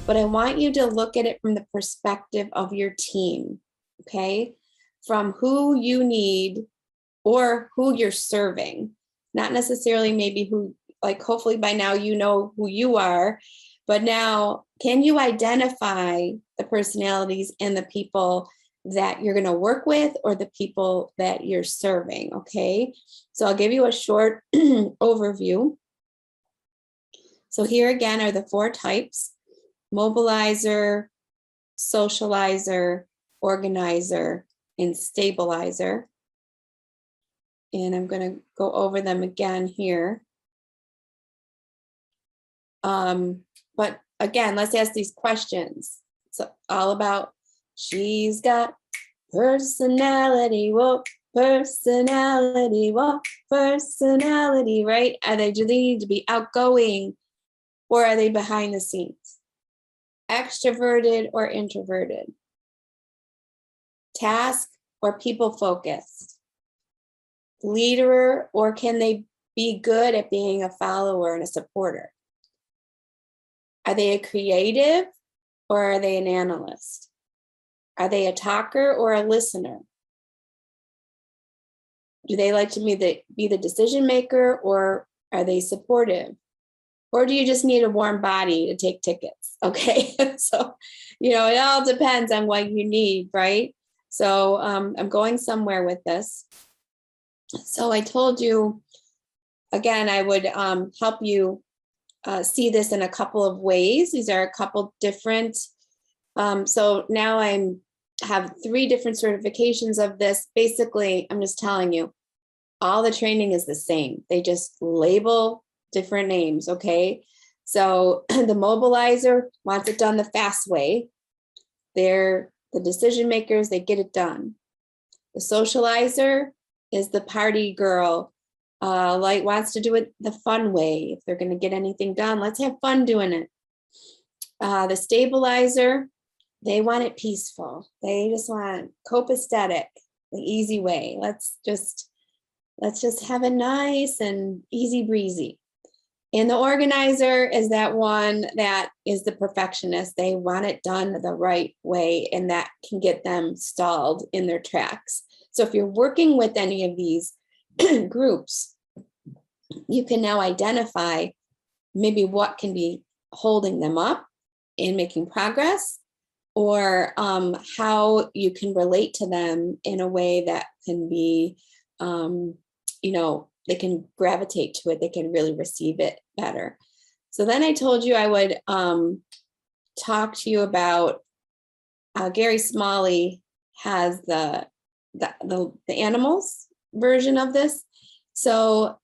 but I want you to look at it from the perspective of your team, okay? From who you need or who you're serving, not necessarily maybe who, like hopefully by now you know who you are, but now can you identify the personalities and the people that you're going to work with or the people that you're serving, okay? So I'll give you a short overview. So here again are the 4 types: mobilizer, socializer, organizer, and stabilizer. And I'm going to go over them again here. But again, let's ask these questions. It's all about, she's got personality, whoa, personality, whoa, personality, right? Do they need to be outgoing or are they behind the scenes? Extroverted or introverted? Task or people focused? Leader, or can they be good at being a follower and a supporter? Are they a creative or are they an analyst? Are they a talker or a listener? Do they like to be the decision maker or are they supportive? Or do you just need a warm body to take tickets? Okay, so, it all depends on what you need, right? So I'm going somewhere with this. So I told you, again, I would help you see this in a couple of ways. These are a couple different, so now I have 3 different certifications of this. Basically, I'm just telling you, all the training is the same. They just label different names, okay? So the mobilizer wants it done the fast way. They're the decision makers, they get it done. The socializer is the party girl, like wants to do it the fun way. If they're going to get anything done, let's have fun doing it. The stabilizer, they want it peaceful. They just want copacetic, the easy way. Let's just have it nice and easy breezy. And the organizer is that one that is the perfectionist. They want it done the right way, and that can get them stalled in their tracks. So if you're working with any of these groups, you can now identify maybe what can be holding them up in making progress, or how you can relate to them in a way that can be, they can gravitate to it, they can really receive it better. So then I told you I would talk to you about Gary Smalley has the animals version of this. So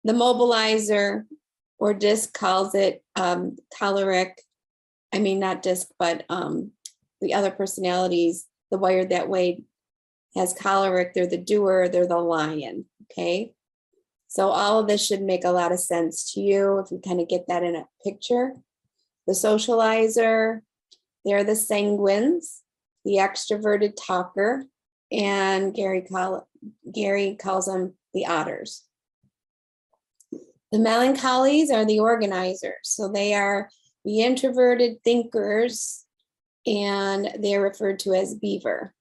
the mobilizer, or DISC, calls it choleric. I mean, not DISC, but the other personalities, the Wired That Way has choleric. They're the doer, they're the lion, okay? So all of this should make a lot of sense to you if you kind of get that in a picture. The socializer, they're the sanguines, the extroverted talker, and Gary calls them the otters. The melancholies are the organizers. So they are the introverted thinkers, and they're referred to as beaver.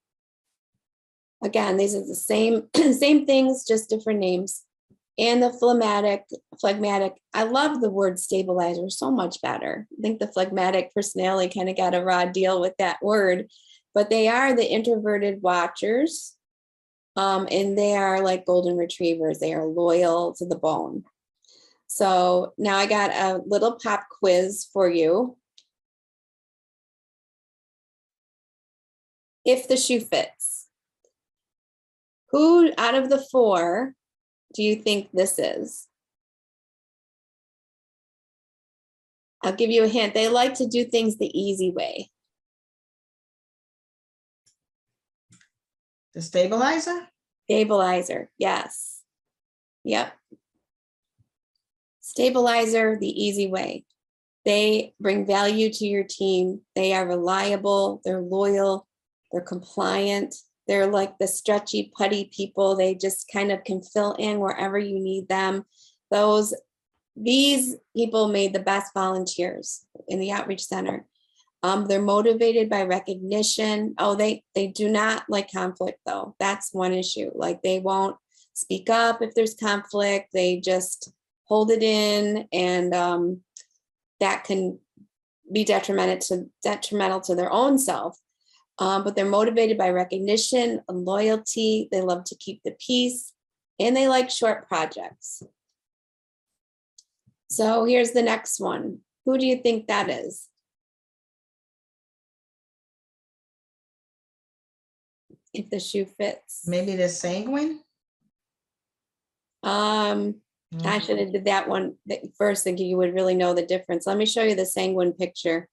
Again, these are the same things, just different names. And the phlegmatic, I love the word stabilizer so much better. I think the phlegmatic personality kind of got a raw deal with that word, but they are the introverted watchers. And they are like golden retrievers. They are loyal to the bone. So now I got a little pop quiz for you. If the shoe fits, who out of the 4 do you think this is? I'll give you a hint. They like to do things the easy way. The stabilizer? Stabilizer, yes. Yep. Stabilizer, the easy way. They bring value to your team. They are reliable, they're loyal, they're compliant. They're like the stretchy, putty people. They just kind of can fill in wherever you need them. These people made the best volunteers in the outreach center. They're motivated by recognition. Oh, they do not like conflict though. That's one issue. Like they won't speak up if there's conflict. They just hold it in, and that can be detrimental to their own self. But they're motivated by recognition and loyalty. They love to keep the peace, and they like short projects. So here's the next one. Who do you think that is? If the shoe fits. Maybe the sanguine? I should have did that one first, thinking you would really know the difference. Let me show you the sanguine picture.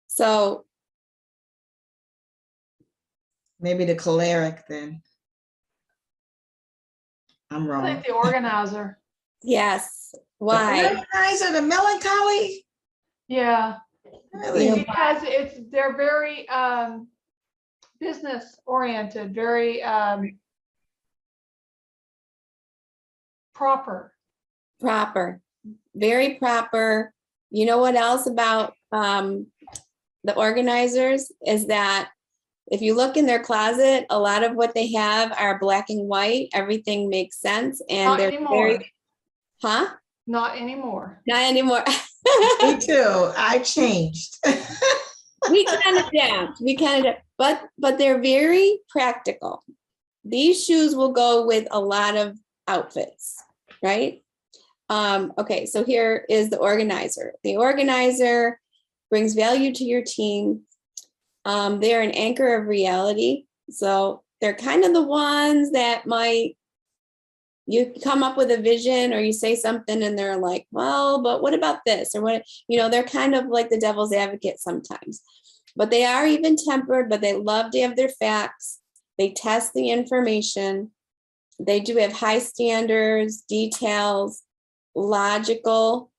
So Maybe the choleric then. I'm I wrong. think the organizer. yes, The why? organizer, the melancholy? Yeah, Really? because they're very business oriented, very proper. Proper, very proper. You know what else about the organizers is that if you look in their closet, a lot of what they have are black and white. Everything makes sense, and Not they're anymore. very, huh? Not anymore. Not anymore. Me too. I changed. We can adapt. We can adapt, but they're very practical. These shoes will go with a lot of outfits, right? Okay, so here is the organizer. The organizer brings value to your team. They're an anchor of reality. So they're kind of the ones that might, you come up with a vision or you say something and they're like, well, but what about this? Or what, they're kind of like the devil's advocate sometimes. But they are even tempered, but they love to have their facts. They test the information. They do have high standards, details, logical,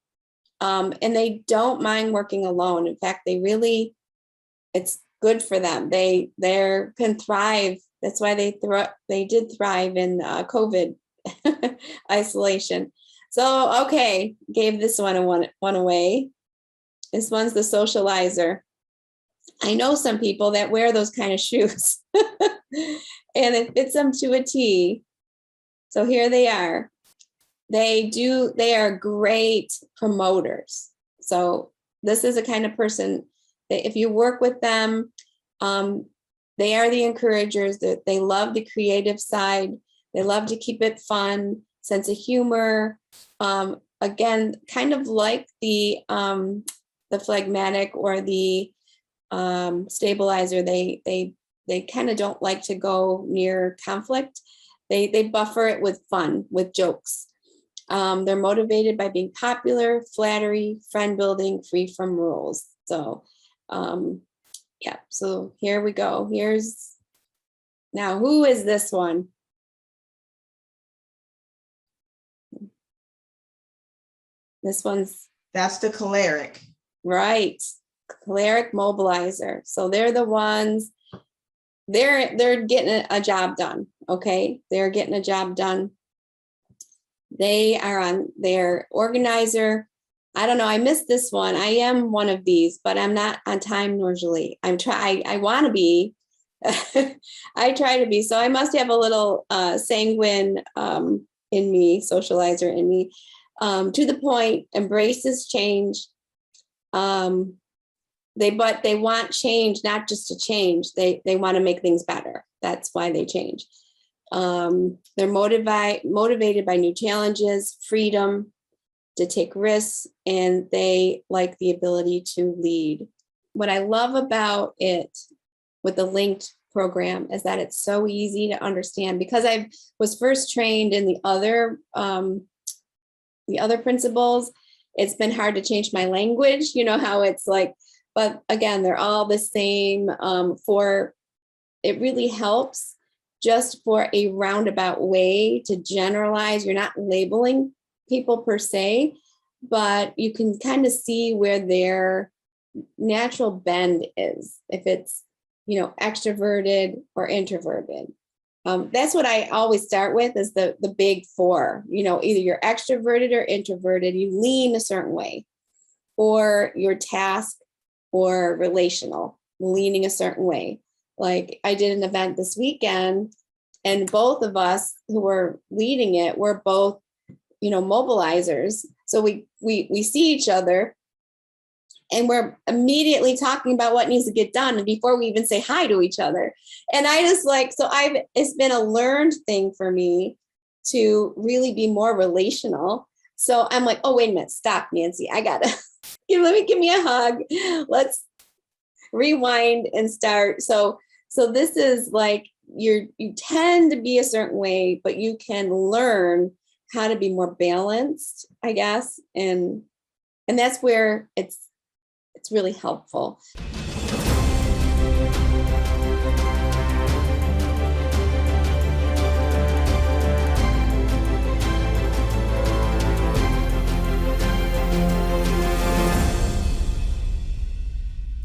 and they don't mind working alone. In fact, it's good for them. They can thrive. That's why they did thrive in COVID isolation. So, okay, gave this one away. This one's the socializer. I know some people that wear those kind of shoes and it fits them to a T. So here they are. They are great promoters. So this is a kind of person that if you work with them, they are the encouragers. That they love the creative side. They love to keep it fun, sense of humor. Again, kind of like the phlegmatic or the stabilizer. They kind of don't like to go near conflict. They buffer it with fun, with jokes. They're motivated by being popular, flattery, friend building, free from rules. So, yeah, so here we go. Now, who is this one? This one's That's the choleric. right. Choleric mobilizer. So they're the ones, they're getting a job done. Okay. They're getting a job done. They are on their organizer. I don't know. I missed this one. I am one of these, but I'm not on time usually. I want to be. I try to be. So I must have a little sanguine in me, socializer in me. To the point, embraces change. They want change, not just to change. They want to make things better. That's why they change. They're motivated by new challenges, freedom to take risks, and they like the ability to lead. What I love about it with the linked program is that it's so easy to understand, because I was first trained in the other principles. It's been hard to change my language, how it's like, but again, they're all the same. It really helps just for a roundabout way to generalize. You're not labeling people per se, but you can kind of see where their natural bend is, if it's, extroverted or introverted. That's what I always start with is the big four. Either you're extroverted or introverted, you lean a certain way, or your task or relational, leaning a certain way. Like I did an event this weekend, and both of us who were leading it were both, mobilizers. So we see each other and we're immediately talking about what needs to get done, and before we even say hi to each other. And I just it's been a learned thing for me to really be more relational. So I'm like, oh, wait a minute, stop, Nancy. I gotta give me a hug. Let's rewind and start. So this is like you tend to be a certain way, but you can learn how to be more balanced, I guess. And that's where it's really helpful.